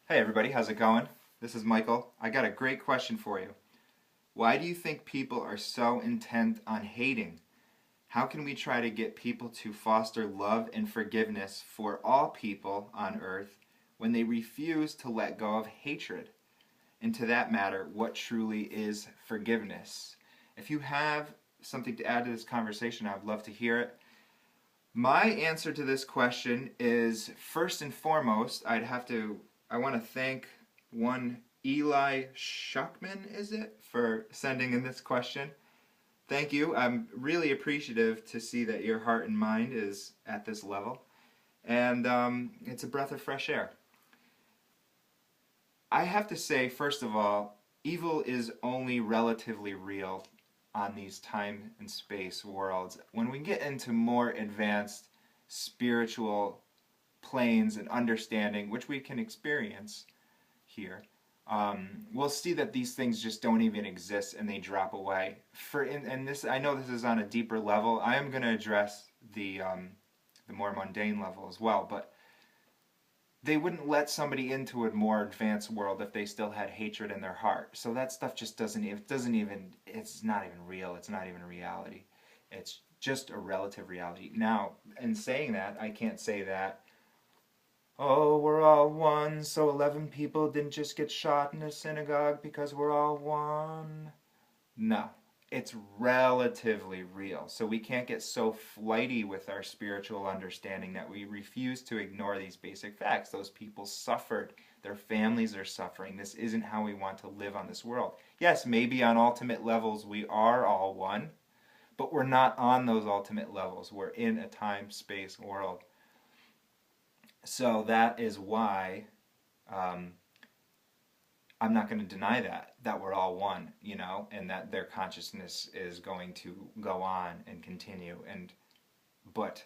Hey everybody, how's it going? This is Michael. I got a great question for you. Why do you think people are so intent on hating? How can we try to get people to foster love and forgiveness for all people on earth when they refuse to let go of hatred? And to that matter, what truly is forgiveness? If you have something to add to this conversation, I'd love to hear it. My answer to this question is first and foremost, I want to thank one Eli Shuckman, is it, for sending in this question. Thank you. I'm really appreciative to see that your heart and mind is at this level. And it's a breath of fresh air. I have to say, first of all, evil is only relatively real on these time and space worlds. When we get into more advanced spiritual planes and understanding, which we can experience here, we'll see that these things just don't even exist and they drop away. And this, I know this is on a deeper level. I am going to address the more mundane level as well, but they wouldn't let somebody into a more advanced world if they still had hatred in their heart. So that stuff just it's not even real. It's not even a reality. It's just a relative reality. Now, in saying that, I can't say that, oh, we're all one, so 11 people didn't just get shot in a synagogue because we're all one. No, it's relatively real. So we can't get so flighty with our spiritual understanding that we refuse to ignore these basic facts. Those people suffered. Their families are suffering. This isn't how we want to live on this world. Yes, maybe on ultimate levels we are all one, but we're not on those ultimate levels. We're in a time-space world. So that is why I'm not going to deny that we're all one, and that their consciousness is going to go on and continue, but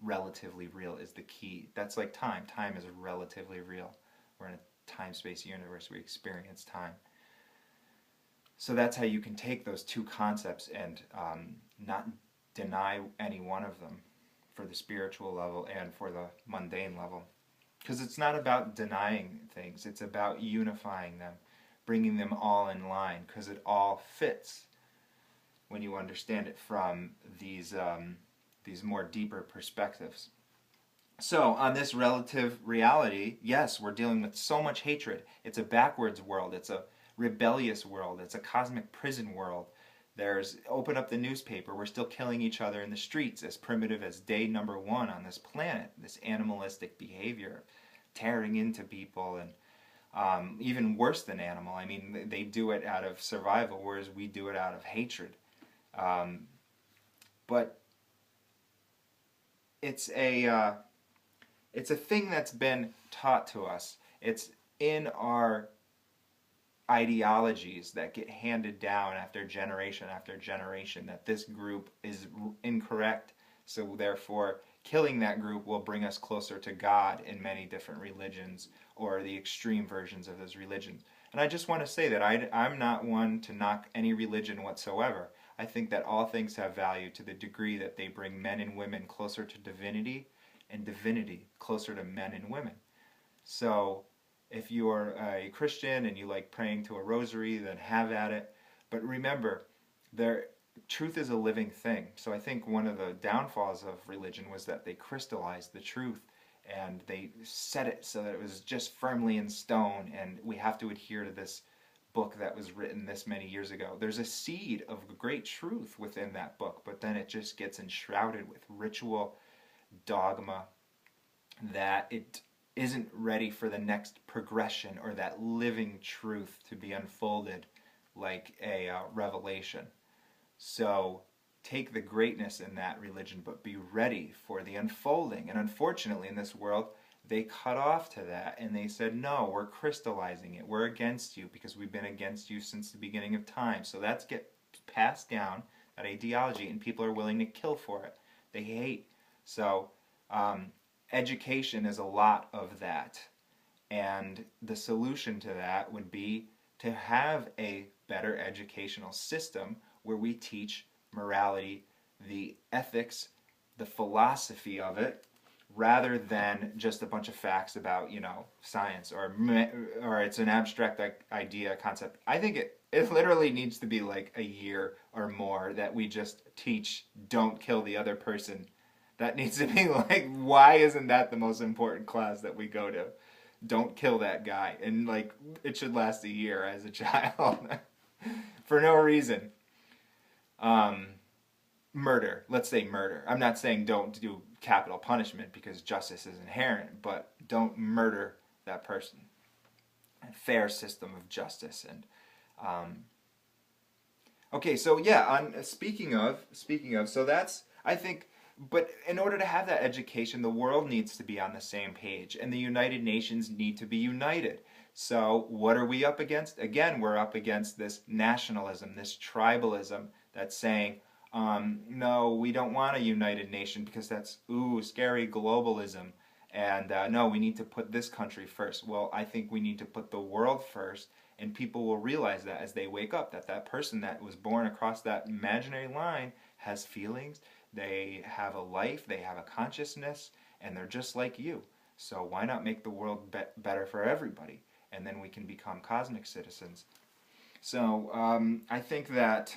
relatively real is the key. That's like time. Time is relatively real. We're in a time-space universe. We experience time. So that's how you can take those two concepts and not deny any one of them for the spiritual level and for the mundane level. Because it's not about denying things, it's about unifying them, bringing them all in line, because it all fits when you understand it from these more deeper perspectives. So, on this relative reality, yes, we're dealing with so much hatred. It's a backwards world, it's a rebellious world, it's a cosmic prison world. Open up the newspaper, we're still killing each other in the streets, as primitive as day number one on this planet, this animalistic behavior, tearing into people, and even worse than animal. I mean, they do it out of survival, whereas we do it out of hatred. But it's a thing that's been taught to us. It's in our ideologies that get handed down after generation that this group is incorrect, so therefore killing that group will bring us closer to God in many different religions, or the extreme versions of those religions. And I just want to say that I'm not one to knock any religion whatsoever. I think that all things have value to the degree that they bring men and women closer to divinity, and divinity closer to men and women. So if you're a Christian and you like praying to a rosary, then have at it. But remember, truth is a living thing. So I think one of the downfalls of religion was that they crystallized the truth and they set it so that it was just firmly in stone, and we have to adhere to this book that was written this many years ago. There's a seed of great truth within that book, but then it just gets enshrouded with ritual, dogma, that it isn't ready for the next progression or that living truth to be unfolded like a revelation. So take the greatness in that religion, but be ready for the unfolding. And unfortunately, in this world, they cut off to that and they said, no, we're crystallizing it. We're against you because we've been against you since the beginning of time. So that's get passed down, that ideology, and people are willing to kill for it. They hate. So education is a lot of that. And the solution to that would be to have a better educational system where we teach morality, the ethics, the philosophy of it, rather than just a bunch of facts about, science, or it's an abstract idea, concept. I think it literally needs to be like a year or more that we just teach don't kill the other person. That needs to be like, why isn't that the most important class that we go to? Don't kill that guy. And like, it should last a year as a child for no reason. Murder. Let's say murder. I'm not saying don't do capital punishment because justice is inherent, but don't murder that person. A fair system of justice. And okay, so yeah, on speaking of, so that's, I think, but in order to have that education, the world needs to be on the same page, and the United Nations need to be united. So what are we up against? Again, we're up against this nationalism, this tribalism that's saying, no, we don't want a united nation because that's, scary globalism. And no, we need to put this country first. Well, I think we need to put the world first, and people will realize that as they wake up, that that person that was born across that imaginary line has feelings, they have a life, they have a consciousness, and they're just like you. So why not make the world better for everybody? And then we can become cosmic citizens. So I think that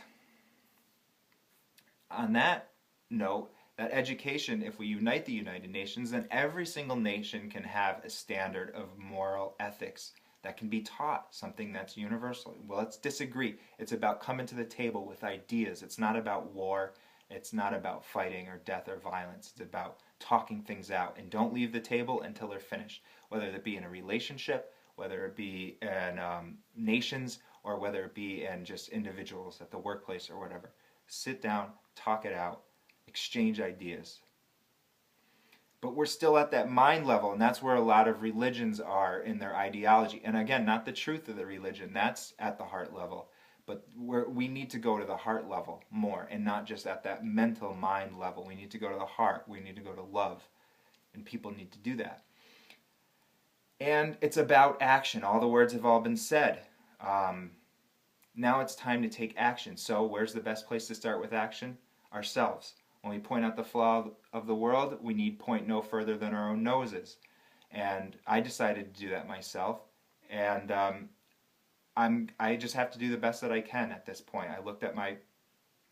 on that note, that education, if we unite the United Nations, then every single nation can have a standard of moral ethics that can be taught, something that's universal. Well, let's disagree. It's about coming to the table with ideas. It's not about war. It's not about fighting or death or violence. It's about talking things out. And don't leave the table until they're finished, whether it be in a relationship, whether it be in nations, or whether it be in just individuals at the workplace or whatever. Sit down, talk it out, exchange ideas. But we're still at that mind level, and that's where a lot of religions are in their ideology. And again, not the truth of the religion, that's at the heart level. But we need to go to the heart level more, and not just at that mental mind level. We need to go to the heart. We need to go to love. And people need to do that. And it's about action. All the words have all been said. Now it's time to take action. So where's the best place to start with action? Ourselves. When we point out the flaw of the world, we need point no further than our own noses. And I decided to do that myself. And I just have to do the best that I can at this point. I looked at my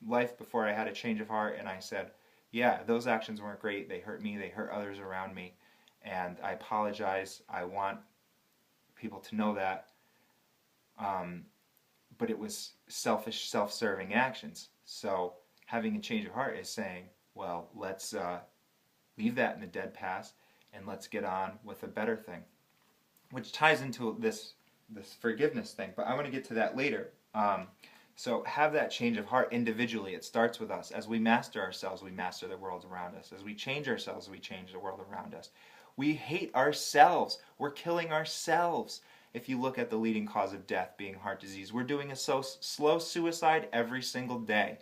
life before I had a change of heart, and I said, yeah, those actions weren't great. They hurt me. They hurt others around me. And I apologize. I want people to know that. But it was selfish, self-serving actions. So having a change of heart is saying, well, let's leave that in the dead past and let's get on with a better thing. Which ties into this forgiveness thing, but I want to get to that later. So have that change of heart individually. It starts with us. As we master ourselves, we master the world around us. As we change ourselves, we change the world around us. We hate ourselves. We're killing ourselves. If you look at the leading cause of death being heart disease, we're doing a slow suicide every single day.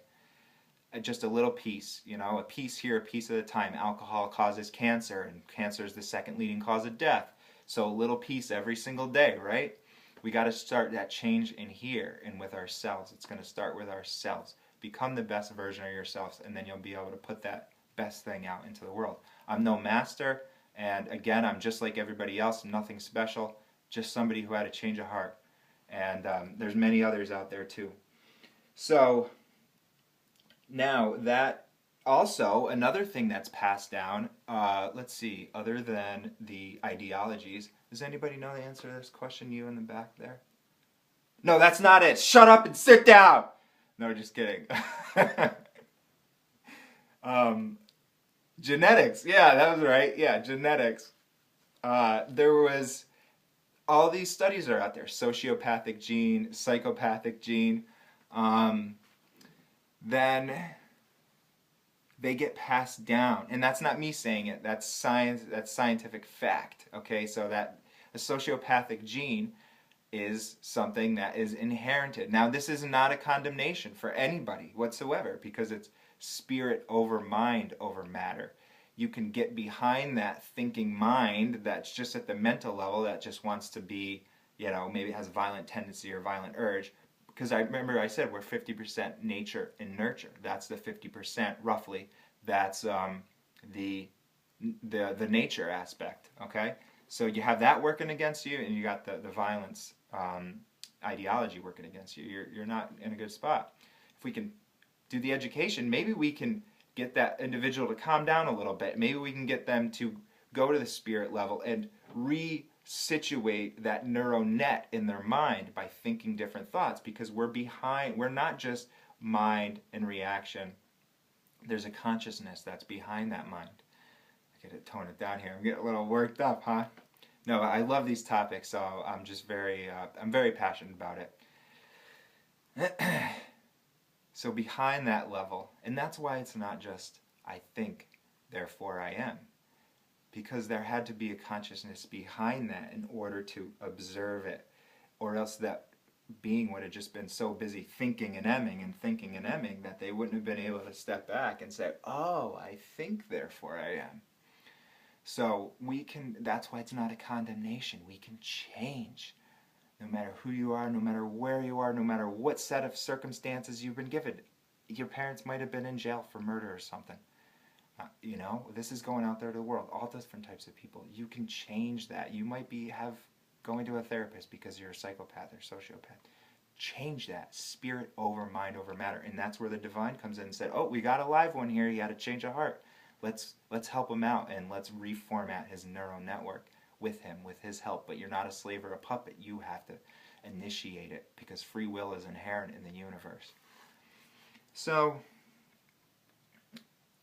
Just a little piece, a piece here, a piece at a time. Alcohol causes cancer, and cancer is the second leading cause of death. So a little piece every single day, right? We got to start that change in here and with ourselves. It's going to start with ourselves. Become the best version of yourselves, and then you'll be able to put that best thing out into the world. I'm no master, and again, I'm just like everybody else, nothing special, just somebody who had a change of heart. And there's many others out there too. So now that also another thing that's passed down, let's see, other than the ideologies, does anybody know the answer to this question, you in the back there? No, that's not it. Shut up and sit down. No, just kidding. Genetics. Yeah, that was right. Yeah, genetics. There was all these studies are out there. Sociopathic gene, psychopathic gene. Then they get passed down. And that's not me saying it. That's science. That's scientific fact. Okay, so that a sociopathic gene is something that is inherited. Now, this is not a condemnation for anybody whatsoever, because it's spirit over mind over matter. You can get behind that thinking mind that's just at the mental level, that just wants to be, maybe has a violent tendency or violent urge. Because I remember I said we're 50% nature and nurture. That's the 50% roughly. That's the the nature aspect. Okay, so you have that working against you, and you got the violence ideology working against you. You're not in a good spot. If we can do the education, maybe we can get that individual to calm down a little bit. Maybe we can get them to go to the spirit level and resituate that neural net in their mind by thinking different thoughts, because we're not just mind and reaction. There's a consciousness that's behind that mind. I gotta tone it down here. I'm getting a little worked up, huh? No, I love these topics, so I'm just I'm very passionate about it. So behind that level, and that's why it's not just I think, therefore I am. Because there had to be a consciousness behind that in order to observe it, or else that being would have just been so busy thinking and emming that they wouldn't have been able to step back and say, oh, I think, therefore I am. So that's why it's not a condemnation. We can change. No matter who you are, no matter where you are, no matter what set of circumstances you've been given. Your parents might have been in jail for murder or something. This is going out there to the world. All different types of people. You can change that. You might have going to a therapist because you're a psychopath or sociopath. Change that. Spirit over mind over matter. And that's where the divine comes in and said, oh, we got a live one here. He had a change of heart. Let's help him out, and let's reformat his neural network with him, with his help. But you're not a slave or a puppet. You have to initiate it, because free will is inherent in the universe. So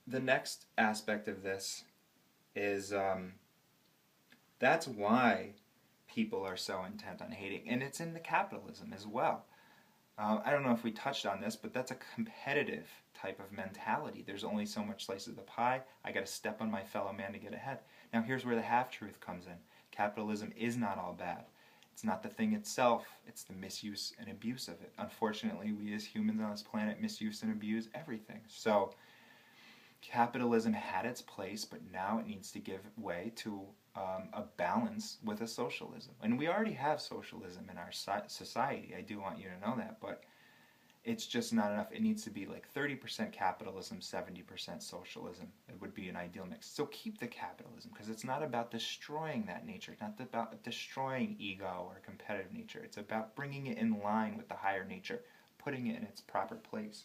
the next aspect of this is that's why people are so intent on hating. And it's in the capitalism as well. I don't know if we touched on this, but that's a competitive type of mentality. There's only so much slice of the pie. I got to step on my fellow man to get ahead. Now here's where the half-truth comes in. Capitalism is not all bad. It's not the thing itself. It's the misuse and abuse of it. Unfortunately, we as humans on this planet misuse and abuse everything. So capitalism had its place, but now it needs to give way to a balance with a socialism. And we already have socialism in our society. I do want you to know that, but it's just not enough. It needs to be like 30% capitalism, 70% socialism. It would be an ideal mix. So keep the capitalism, because it's not about destroying that nature. It's not about destroying ego or competitive nature. It's about bringing it in line with the higher nature, putting it in its proper place.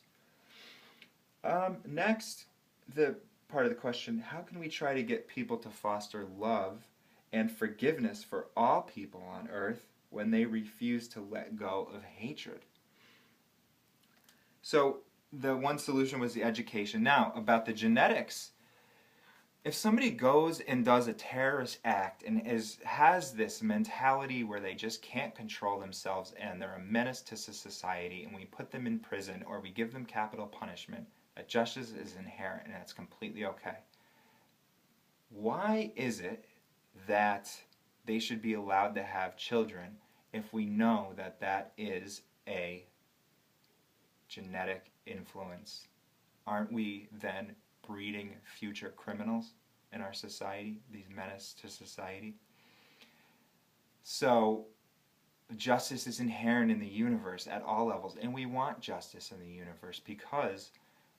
Next, the part of the question, how can we try to get people to foster love and forgiveness for all people on earth when they refuse to let go of hatred? So the one solution was the education. Now, about the genetics, if somebody goes and does a terrorist act and has this mentality where they just can't control themselves and they're a menace to society, and we put them in prison or we give them capital punishment, that justice is inherent and that's completely okay. Why is it that they should be allowed to have children if we know that that is a genetic influence? Aren't we then breeding future criminals in our society, these menace to society? So justice is inherent in the universe at all levels, and we want justice in the universe because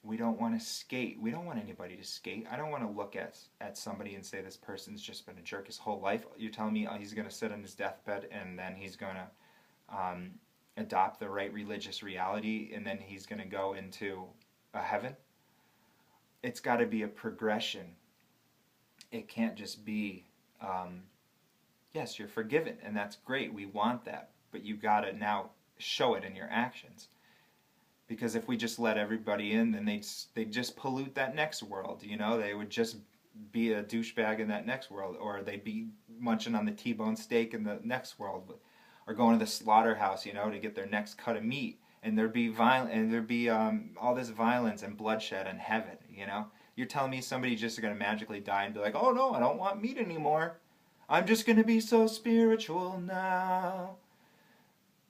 we don't want to skate. We don't want anybody to skate. I don't want to look at somebody and say this person's just been a jerk his whole life. You're telling me he's going to sit on his deathbed and then he's going to adopt the right religious reality and then he's going to go into a heaven? It's got to be a progression. It can't just be, yes, you're forgiven, and that's great. We want that. But you got to now show it in your actions. Because if we just let everybody in, then they'd just pollute that next world. They would just be a douchebag in that next world, or they'd be munching on the T-bone steak in the next world, or going to the slaughterhouse, to get their next cut of meat. And there'd be all this violence and bloodshed in heaven. You're telling me somebody's just going to magically die and be like, oh no, I don't want meat anymore. I'm just going to be so spiritual now.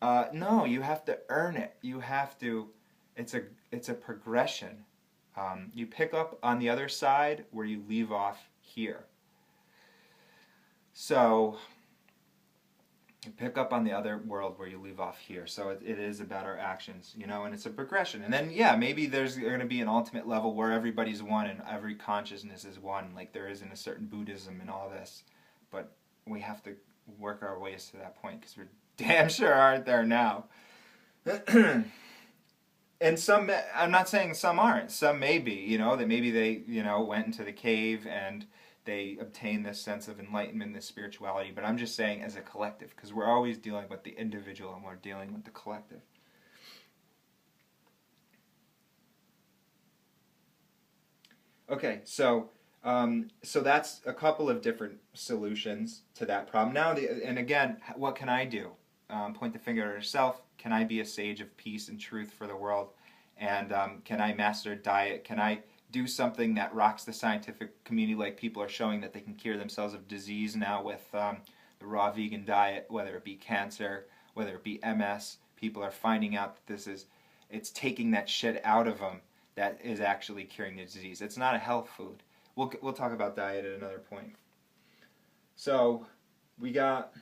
No, you have to earn it. You have to. It's a progression. You pick up on the other side where you leave off here. So pick up on the other world where you leave off here. So it is about our actions, and it's a progression. And then, yeah, maybe there's going to be an ultimate level where everybody's one and every consciousness is one, like there is in a certain Buddhism and all this. But we have to work our ways to that point because we're damn sure aren't there now. And some, I'm not saying some aren't. Some may be, that maybe they, went into the cave and they obtain this sense of enlightenment, this spirituality. But I'm just saying as a collective, because we're always dealing with the individual and we're dealing with the collective. Okay, so that's a couple of different solutions to that problem. Now, and again, what can I do? Point the finger at yourself. Can I be a sage of peace and truth for the world? And can I master diet? Can I do something that rocks the scientific community, like people are showing that they can cure themselves of disease now with the raw vegan diet, whether it be cancer, whether it be MS. People are finding out that it's taking that shit out of them that is actually curing the disease. It's not a health food. We'll talk about diet at another point. So we got,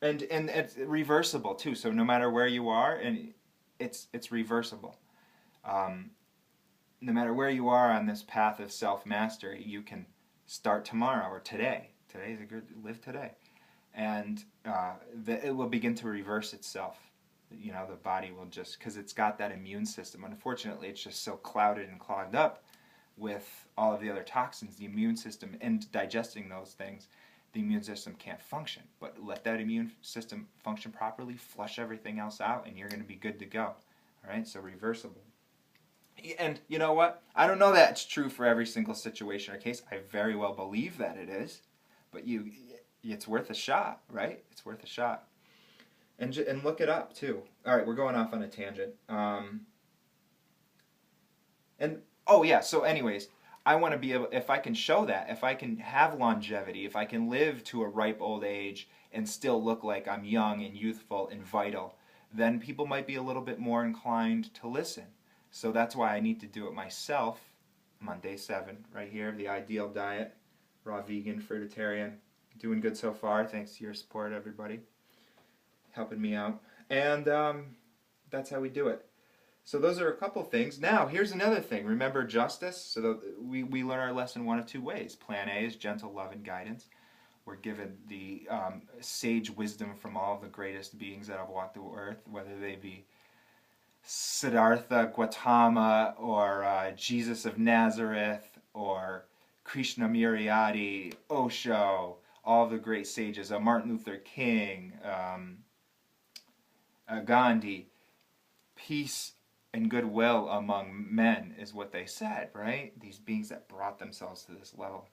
and it's reversible too. So no matter where you are, and it's reversible. No matter where you are on this path of self-mastery, you can start tomorrow or today. Today is a good, live today. And it will begin to reverse itself. The body will just, because it's got that immune system. Unfortunately, it's just so clouded and clogged up with all of the other toxins, the immune system, and digesting those things, the immune system can't function. But let that immune system function properly, flush everything else out, and you're going to be good to go. All right, so reversible. And you know what? I don't know that it's true for every single situation or case. I very well believe that it is, but it's worth a shot, right? It's worth a shot. And look it up too. All right, we're going off on a tangent. So anyways, I want to be able, if I can show that, if I can have longevity, if I can live to a ripe old age and still look like I'm young and youthful and vital, then people might be a little bit more inclined to listen. So that's why I need to do it myself. I'm on day 7 right here, the ideal diet, raw vegan, fruitarian. Doing good so far, thanks to your support, everybody. Helping me out. And that's how we do it. So those are a couple things. Now, here's another thing. Remember justice? So we learn our lesson one of two ways. Plan A is gentle love and guidance. We're given the sage wisdom from all of the greatest beings that have walked the earth, whether they be Siddhartha Gautama or Jesus of Nazareth or Krishna Muriati, Osho, all of the great sages, Martin Luther King, Gandhi. Peace and goodwill among men is what they said, right? These beings that brought themselves to this level.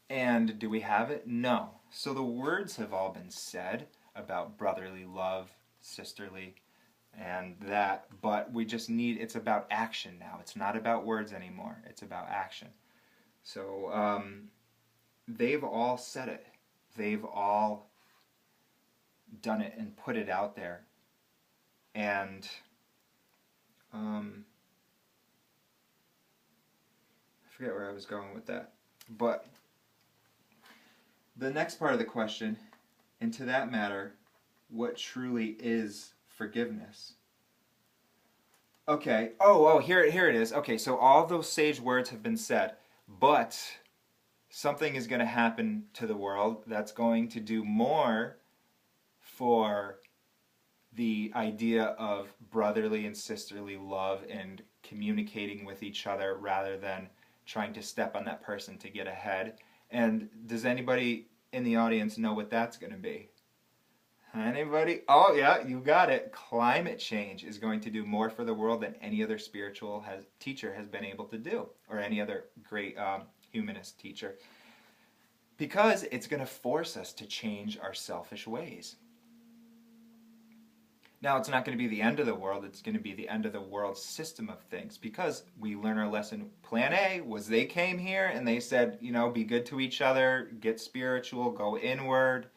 And do we have it? No. So the words have all been said about brotherly love, sisterly, and that, but we just need, it's about action now. It's not about words anymore. It's about action. So they've all said it. They've all done it and put it out there. And I forget where I was going with that. But the next part of the question, and to that matter, what truly is forgiveness? Okay. Here it is. Okay, so all those sage words have been said, but something is going to happen to the world that's going to do more for the idea of brotherly and sisterly love and communicating with each other rather than trying to step on that person to get ahead. And does anybody in the audience know what that's going to be? Anybody? Oh yeah, you got it. Climate change is going to do more for the world than any other spiritual teacher has been able to do, or any other great humanist teacher, because it's going to force us to change our selfish ways. Now, it's not going to be the end of the world. It's going to be the end of the world system of things, because we learn our lesson. Plan A was they came here and they said, be good to each other, get spiritual, go inward,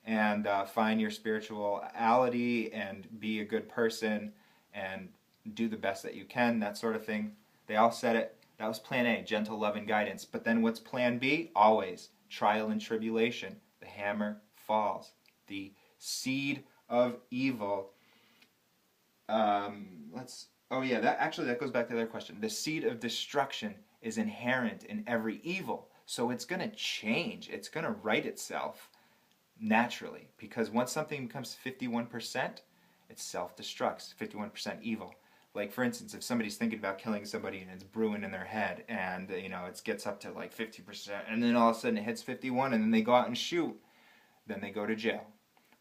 and find your spirituality and be a good person and do the best that you can, that sort of thing. They all said it. That was plan A, gentle love and guidance. But then what's plan B? Always trial and tribulation. The hammer falls. The seed of evil. That goes back to the other question. The seed of destruction is inherent in every evil. So it's going to change. It's going to right itself naturally. Because once something becomes 51%, it self-destructs. 51% evil. Like, for instance, if somebody's thinking about killing somebody and it's brewing in their head and, it gets up to like 50% and then all of a sudden it hits 51 and then they go out and shoot, then they go to jail.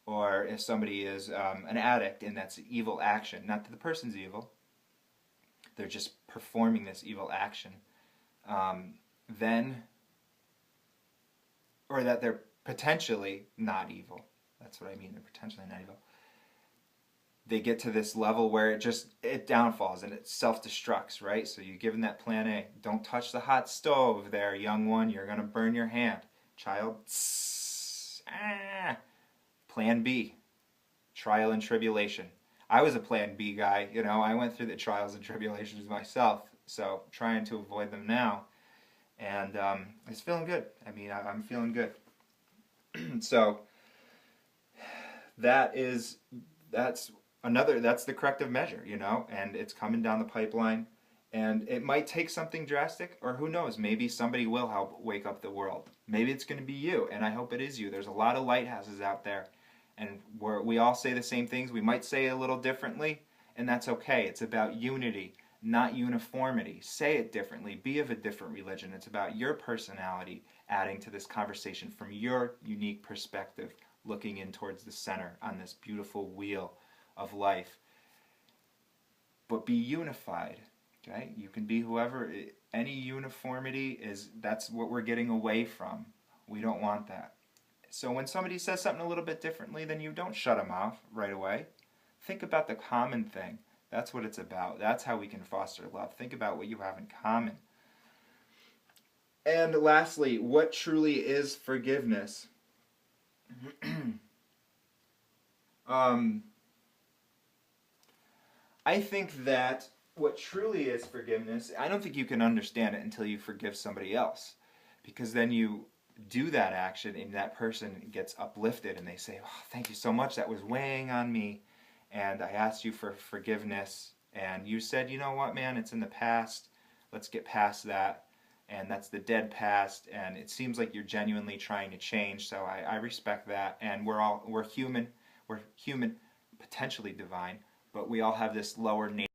Or if somebody is an addict and that's evil action, not that the person's evil, they're just performing this evil action, or that they're potentially not evil. That's what I mean, they're potentially not evil. They get to this level where it downfalls and it self-destructs, right? So you give them that plan A. Don't touch the hot stove there, young one. You're going to burn your hand. Child, Plan B, trial and tribulation. I was a Plan B guy. I went through the trials and tribulations myself, so trying to avoid them now. And it's feeling good. I'm feeling good. So that's the corrective measure, and it's coming down the pipeline. And it might take something drastic, or who knows, maybe somebody will help wake up the world. Maybe it's going to be you, and I hope it is you. There's a lot of lighthouses out there, and we all say the same things. We might say it a little differently, and that's okay. It's about unity, not uniformity. Say it differently. Be of a different religion. It's about your personality adding to this conversation from your unique perspective, looking in towards the center on this beautiful wheel of life. But be unified. Okay? You can be whoever. Any uniformity that's what we're getting away from. We don't want that. So when somebody says something a little bit differently than you, don't shut them off right away. Think about the common thing. That's what it's about. That's how we can foster love. Think about what you have in common. And lastly, what truly is forgiveness? I think that what truly is forgiveness, I don't think you can understand it until you forgive somebody else. Because then you do that action and that person gets uplifted and they say, oh, thank you so much, that was weighing on me. And I asked you for forgiveness. And you said, you know what, man, it's in the past. Let's get past that. And that's the dead past. And it seems like you're genuinely trying to change. So I respect that. And we're human. We're human, potentially divine. But we all have this lower nature.